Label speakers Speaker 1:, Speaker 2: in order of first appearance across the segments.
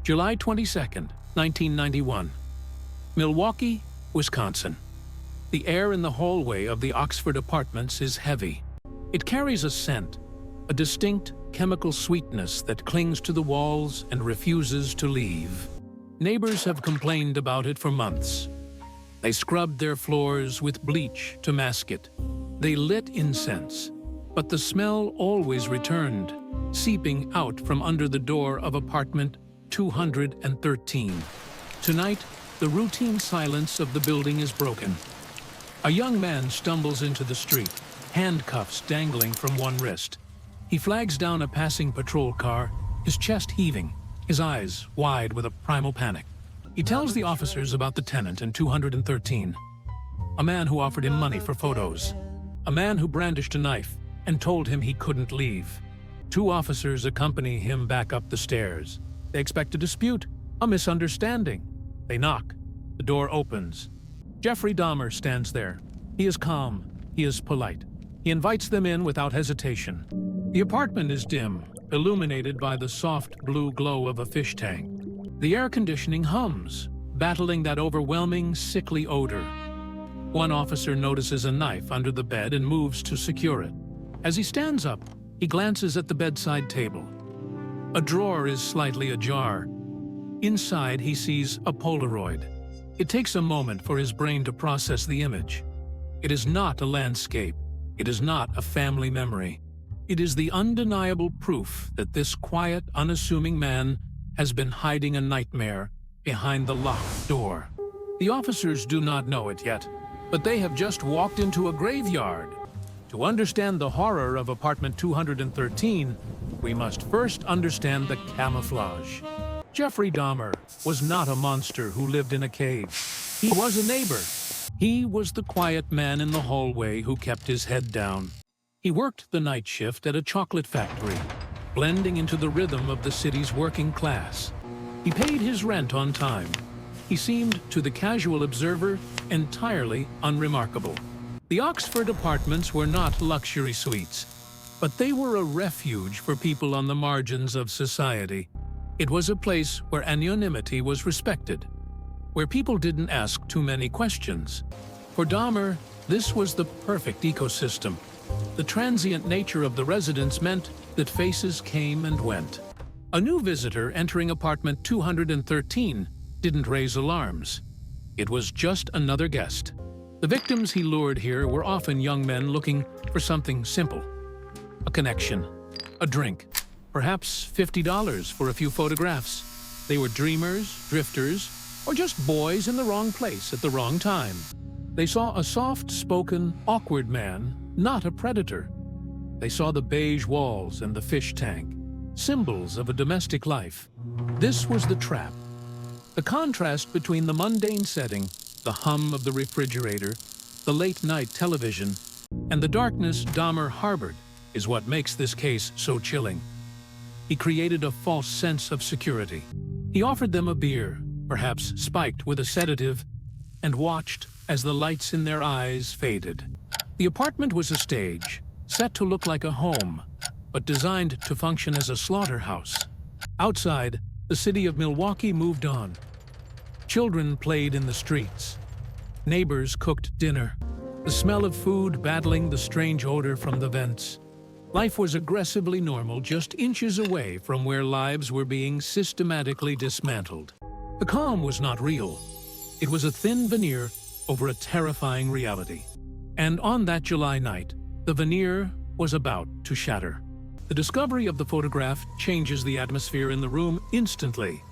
Speaker 1: July 22nd, 1991. Milwaukee, Wisconsin. The air in the hallway of the Oxford apartments is heavy. It carries a scent, a distinct chemical sweetness that clings to the walls and refuses to leave. Neighbors have complained about it for months. They scrubbed their floors with bleach to mask it. They lit incense, but the smell always returned, seeping out from under the door of apartment 213. Tonight, the routine silence of the building is broken. A young man stumbles into the street, handcuffs dangling from one wrist. He flags down a passing patrol car, his chest heaving, his eyes wide with a primal panic. He tells the officers about the tenant in 213, a man who offered him money for photos, a man who brandished a knife and told him he couldn't leave. Two officers accompany him back up the stairs. They expect a dispute, a misunderstanding. They knock. The door opens. Jeffrey Dahmer stands there. He is calm. He is polite. He invites them in without hesitation. The apartment is dim, illuminated by the soft blue glow of a fish tank. The air conditioning hums, battling that overwhelming, sickly odor. One officer notices a knife under the bed and moves to secure it. As he stands up, he glances at the bedside table. A drawer is slightly ajar. Inside, he sees a Polaroid. It takes a moment for his brain to process the image. It is not a landscape. It is not a family memory. It is the undeniable proof that this quiet, unassuming man has been hiding a nightmare behind the locked door. The officers do not know it yet, but they have just walked into a graveyard. To understand the horror of apartment 213, we must first understand the camouflage. Jeffrey Dahmer was not a monster who lived in a cave. He was a neighbor. He was the quiet man in the hallway who kept his head down. He worked the night shift at a chocolate factory, blending into the rhythm of the city's working class. He paid his rent on time. He seemed, to the casual observer, entirely unremarkable. The Oxford apartments were not luxury suites, but they were a refuge for people on the margins of society. It was a place where anonymity was respected, where people didn't ask too many questions. For Dahmer, this was the perfect ecosystem. The transient nature of the residence meant that faces came and went. A new visitor entering apartment 213 didn't raise alarms. It was just another guest. The victims he lured here were often young men looking for something simple. A connection, a drink, perhaps $50 for a few photographs. They were dreamers, drifters, or just boys in the wrong place at the wrong time. They saw a soft-spoken, awkward man, not a predator. They saw the beige walls and the fish tank, symbols of a domestic life. This was the trap. The contrast between the mundane setting, the hum of the refrigerator, the late-night television, and the darkness Dahmer harbored is what makes this case so chilling. He created a false sense of security. He offered them a beer, perhaps spiked with a sedative, and watched as the lights in their eyes faded. The apartment was a stage, set to look like a home, but designed to function as a slaughterhouse. Outside, the city of Milwaukee moved on. Children played in the streets. Neighbors cooked dinner, the smell of food battling the strange odor from the vents. Life was aggressively normal, just inches away from where lives were being systematically dismantled. The calm was not real. It was a thin veneer over a terrifying reality. And on that July night, the veneer was about to shatter. The discovery of the photograph changes the atmosphere in the room instantly.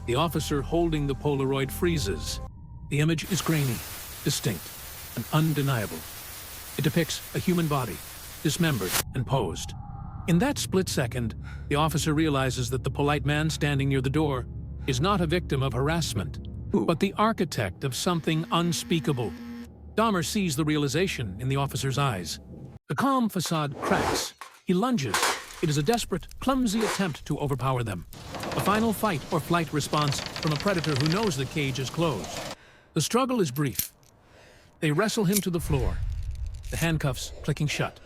Speaker 1: The officer holding the Polaroid freezes. The image is grainy, distinct, and undeniable. It depicts a human body, dismembered and posed. In that split second, the officer realizes that the polite man standing near the door is not a victim of harassment, but the architect of something unspeakable. Dahmer sees the realization in the officer's eyes. The calm facade cracks. He lunges. It is a desperate, clumsy attempt to overpower them. A final fight or flight response from a predator who knows the cage is closed. The struggle is brief. They wrestle him to the floor, the handcuffs clicking shut.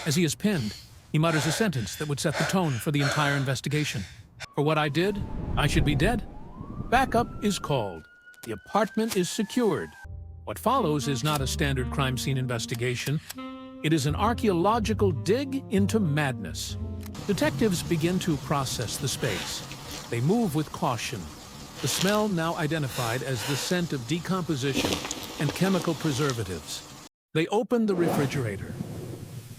Speaker 1: As he is pinned, he mutters a sentence that would set the tone for the entire investigation. For what I did, I should be dead. Backup is called. The apartment is secured. What follows is not a standard crime scene investigation. It is an archaeological dig into madness. Detectives begin to process the space. They move with caution. The smell now identified as the scent of decomposition and chemical preservatives. They open the refrigerator.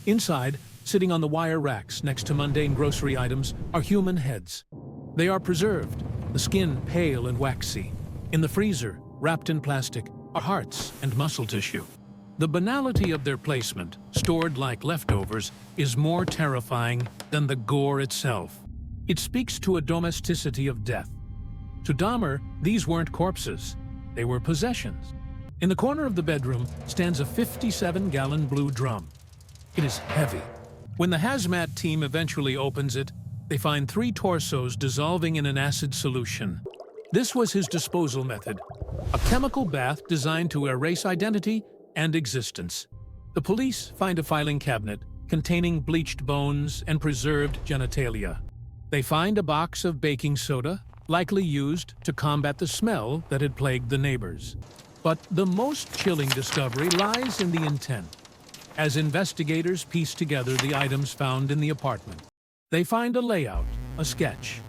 Speaker 1: Inside, sitting on the wire racks next to mundane grocery items, are human heads. They are preserved, the skin pale and waxy. In the freezer, wrapped in plastic, are hearts and muscle tissue. The banality of their placement, stored like leftovers, is more terrifying than the gore itself. It speaks to a domesticity of death. To Dahmer, these weren't corpses. They were possessions. In the corner of the bedroom stands a 57-gallon blue drum. It is heavy. When the hazmat team eventually opens it, they find 3 torsos dissolving in an acid solution. This was his disposal method, a chemical bath designed to erase identity and existence. The police find a filing cabinet containing bleached bones and preserved genitalia. They find a box of baking soda, likely used to combat the smell that had plagued the neighbors. But the most chilling discovery lies in the intent. As investigators piece together the items found in the apartment, they find a layout, a sketch.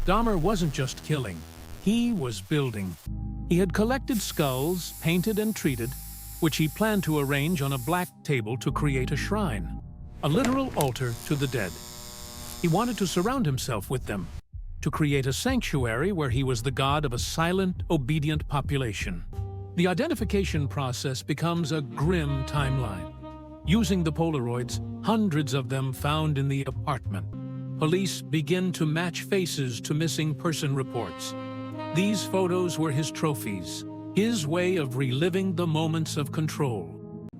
Speaker 1: Dahmer wasn't just killing, he was building. He had collected skulls, painted and treated, which he planned to arrange on a black table to create a shrine, a literal altar to the dead. He wanted to surround himself with them, to create a sanctuary where he was the god of a silent, obedient population. The identification process becomes a grim timeline. Using the Polaroids, hundreds of them found in the apartment, police begin to match faces to missing person reports. These photos were his trophies, his way of reliving the moments of control.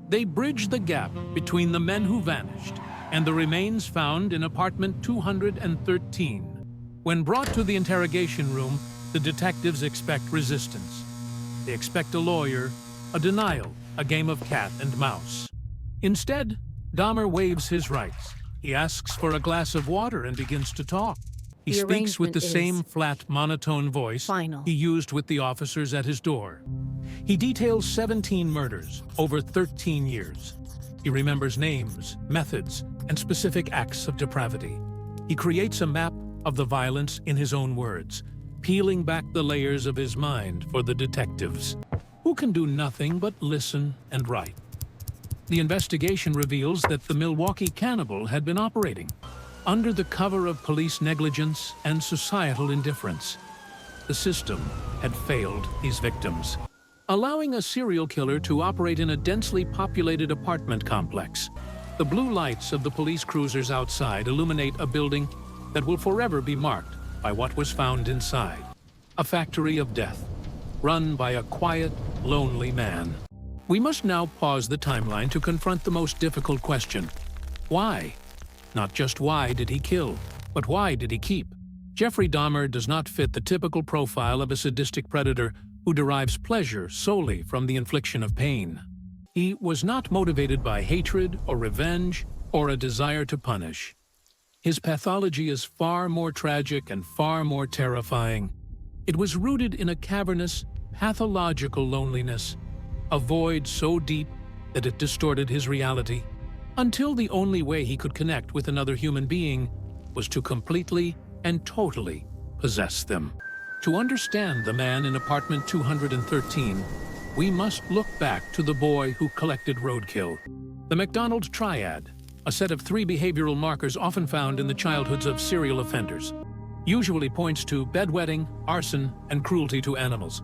Speaker 1: They bridge the gap between the men who vanished and the remains found in apartment 213. When brought to the interrogation room, the detectives expect resistance. They expect a lawyer, a denial, a game of cat and mouse. Instead, Dahmer waives his rights. He asks for a glass of water and begins to talk. He speaks with the same flat, monotone voice he used with the officers at his door. He details 17 murders over 13 years. He remembers names, methods, and specific acts of depravity. He creates a map of the violence in his own words, peeling back the layers of his mind for the detectives, who can do nothing but listen and write. The investigation reveals that the Milwaukee Cannibal had been operating under the cover of police negligence and societal indifference. The system had failed his victims, allowing a serial killer to operate in a densely populated apartment complex. The blue lights of the police cruisers outside illuminate a building that will forever be marked by what was found inside. A factory of death, run by a quiet, lonely man. We must now pause the timeline to confront the most difficult question. Why? Not just why did he kill, but why did he keep? Jeffrey Dahmer does not fit the typical profile of a sadistic predator who derives pleasure solely from the infliction of pain. He was not motivated by hatred or revenge or a desire to punish. His pathology is far more tragic and far more terrifying. It was rooted in a cavernous, pathological loneliness, a void so deep that it distorted his reality, until the only way he could connect with another human being was to completely and totally possess them. To understand the man in apartment 213, we must look back to the boy who collected roadkill. The McDonald Triad, a set of 3 behavioral markers often found in the childhoods of serial offenders, usually points to bedwetting, arson, and cruelty to animals.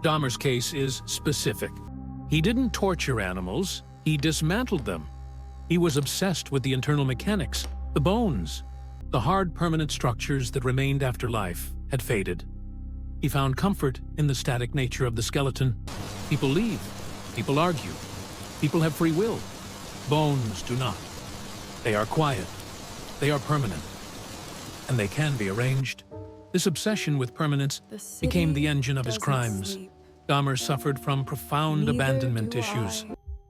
Speaker 1: Dahmer's case is specific. He didn't torture animals, he dismantled them. He was obsessed with the internal mechanics, the bones. The hard, permanent structures that remained after life had faded. He found comfort in the static nature of the skeleton. People leave, people argue, people have free will. Bones do not. They are quiet, they are permanent, and they can be arranged. This obsession with permanence became the engine of his crimes. Dahmer suffered from profound abandonment issues.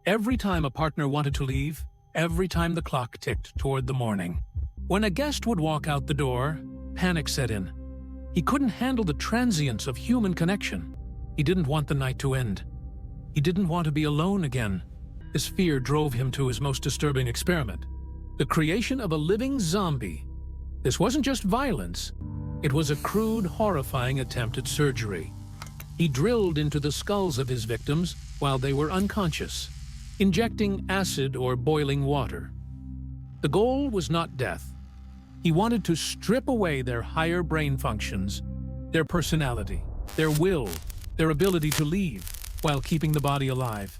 Speaker 1: Every time a partner wanted to leave, every time the clock ticked toward the morning. When a guest would walk out the door, Panic set in. He couldn't handle the transience of human connection. He didn't want the night to end. He didn't want to be alone again. This fear drove him to his most disturbing experiment, the creation of a living zombie. This wasn't just violence. It was a crude, horrifying attempt at surgery. He drilled into the skulls of his victims while they were unconscious, injecting acid or boiling water. The goal was not death. He wanted to strip away their higher brain functions, their personality, their will, their ability to leave, while keeping the body alive.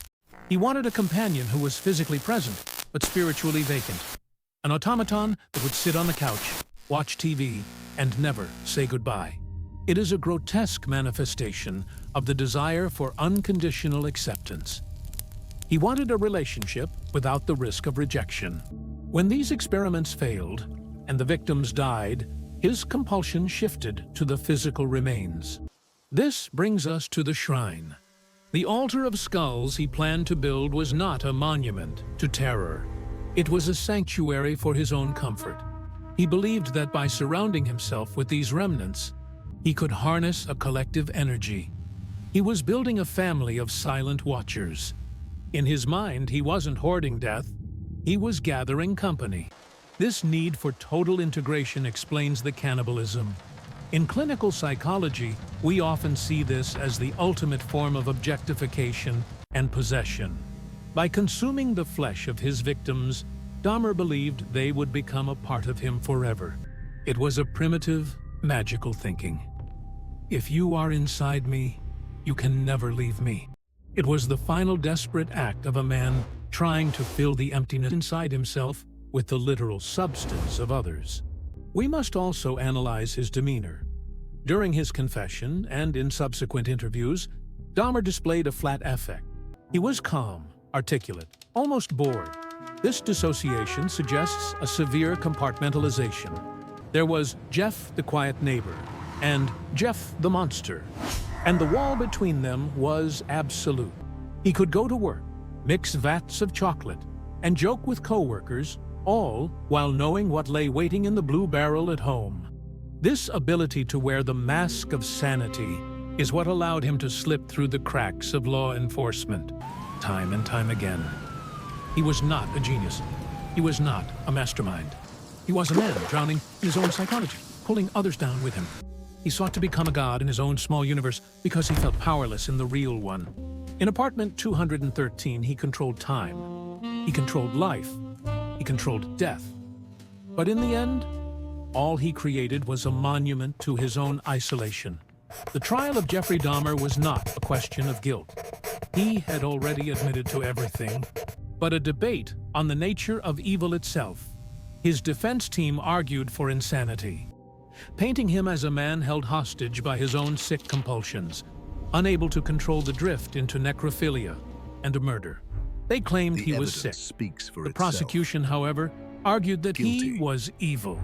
Speaker 1: He wanted a companion who was physically present, but spiritually vacant. An automaton that would sit on the couch, watch TV, and never say goodbye. It is a grotesque manifestation of the desire for unconditional acceptance. He wanted a relationship without the risk of rejection. When these experiments failed, and the victims died, his compulsion shifted to the physical remains. This brings us to the shrine. The altar of skulls he planned to build was not a monument to terror. It was a sanctuary for his own comfort. He believed that by surrounding himself with these remnants, he could harness a collective energy. He was building a family of silent watchers. In his mind, he wasn't hoarding death. He was gathering company. This need for total integration explains the cannibalism. In clinical psychology, we often see this as the ultimate form of objectification and possession. By consuming the flesh of his victims, Dahmer believed they would become a part of him forever. It was a primitive, magical thinking. If you are inside me, you can never leave me. It was the final desperate act of a man trying to fill the emptiness inside himself with the literal substance of others. We must also analyze his demeanor. During his confession and in subsequent interviews, Dahmer displayed a flat affect. He was calm, articulate, almost bored. This dissociation suggests a severe compartmentalization. There was Jeff, the quiet neighbor, and Jeff, the monster. And the wall between them was absolute. He could go to work, mix vats of chocolate, and joke with coworkers, all while knowing what lay waiting in the blue barrel at home. This ability to wear the mask of sanity is what allowed him to slip through the cracks of law enforcement, time and time again. He was not a genius. He was not a mastermind. He was a man drowning in his own psychology, pulling others down with him. He sought to become a god in his own small universe because he felt powerless in the real one. In apartment 213, he controlled time. He controlled life. He controlled death. But in the end, all he created was a monument to his own isolation. The trial of Jeffrey Dahmer was not a question of guilt. He had already admitted to everything, but a debate on the nature of evil itself. His defense team argued for insanity, painting him as a man held hostage by his own sick compulsions, unable to control the drift into necrophilia and a murder. They claimed he was sick. The prosecution, however, argued that he was evil.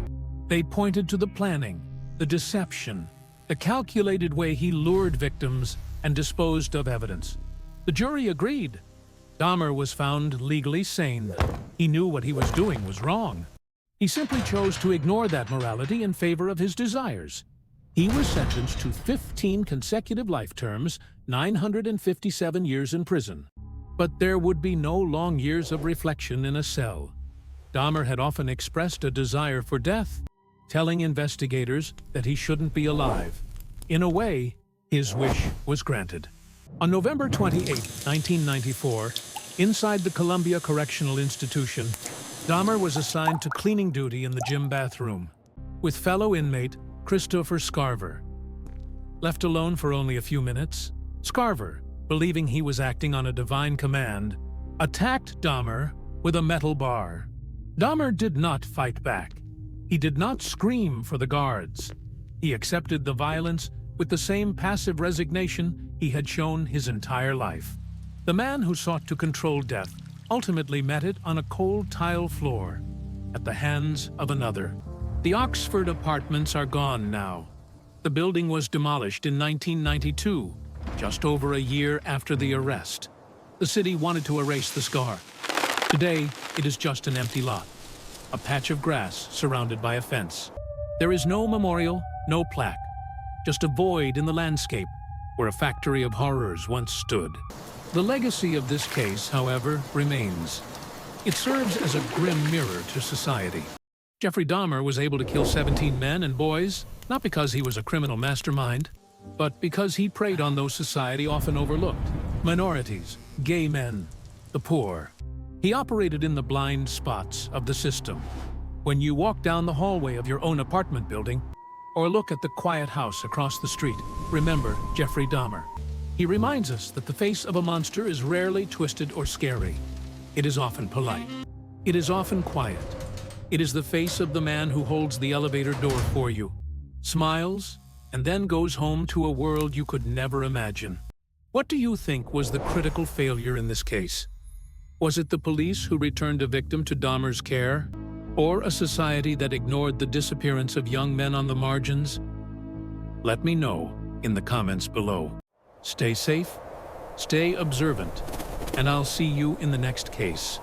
Speaker 1: They pointed to the planning, the deception, the calculated way he lured victims and disposed of evidence. The jury agreed. Dahmer was found legally sane. He knew what he was doing was wrong. He simply chose to ignore that morality in favor of his desires. He was sentenced to 15 consecutive life terms, 957 years in prison. But there would be no long years of reflection in a cell. Dahmer had often expressed a desire for death, telling investigators that he shouldn't be alive. In a way, his wish was granted. On November 28, 1994, inside the Columbia Correctional Institution, Dahmer was assigned to cleaning duty in the gym bathroom, with fellow inmate Christopher Scarver. Left alone for only a few minutes, Scarver, believing he was acting on a divine command, attacked Dahmer with a metal bar. Dahmer did not fight back. He did not scream for the guards. He accepted the violence with the same passive resignation he had shown his entire life. The man who sought to control death ultimately met it on a cold tile floor, at the hands of another. The Oxford apartments are gone now. The building was demolished in 1992, just over a year after the arrest. The city wanted to erase the scar. Today, it is just an empty lot, a patch of grass surrounded by a fence. There is no memorial, no plaque, just a void in the landscape where a factory of horrors once stood. The legacy of this case, however, remains. It serves as a grim mirror to society. Jeffrey Dahmer was able to kill 17 men and boys, not because he was a criminal mastermind, but because he preyed on those society often overlooked: minorities, gay men, the poor. He operated in the blind spots of the system. When you walk down the hallway of your own apartment building, or look at the quiet house across the street, remember Jeffrey Dahmer. He reminds us that the face of a monster is rarely twisted or scary. It is often polite. It is often quiet. It is the face of the man who holds the elevator door for you, smiles, and then goes home to a world you could never imagine. What do you think was the critical failure in this case? Was it the police who returned a victim to Dahmer's care? Or a society that ignored the disappearance of young men on the margins? Let me know in the comments below. Stay safe, stay observant, and I'll see you in the next case.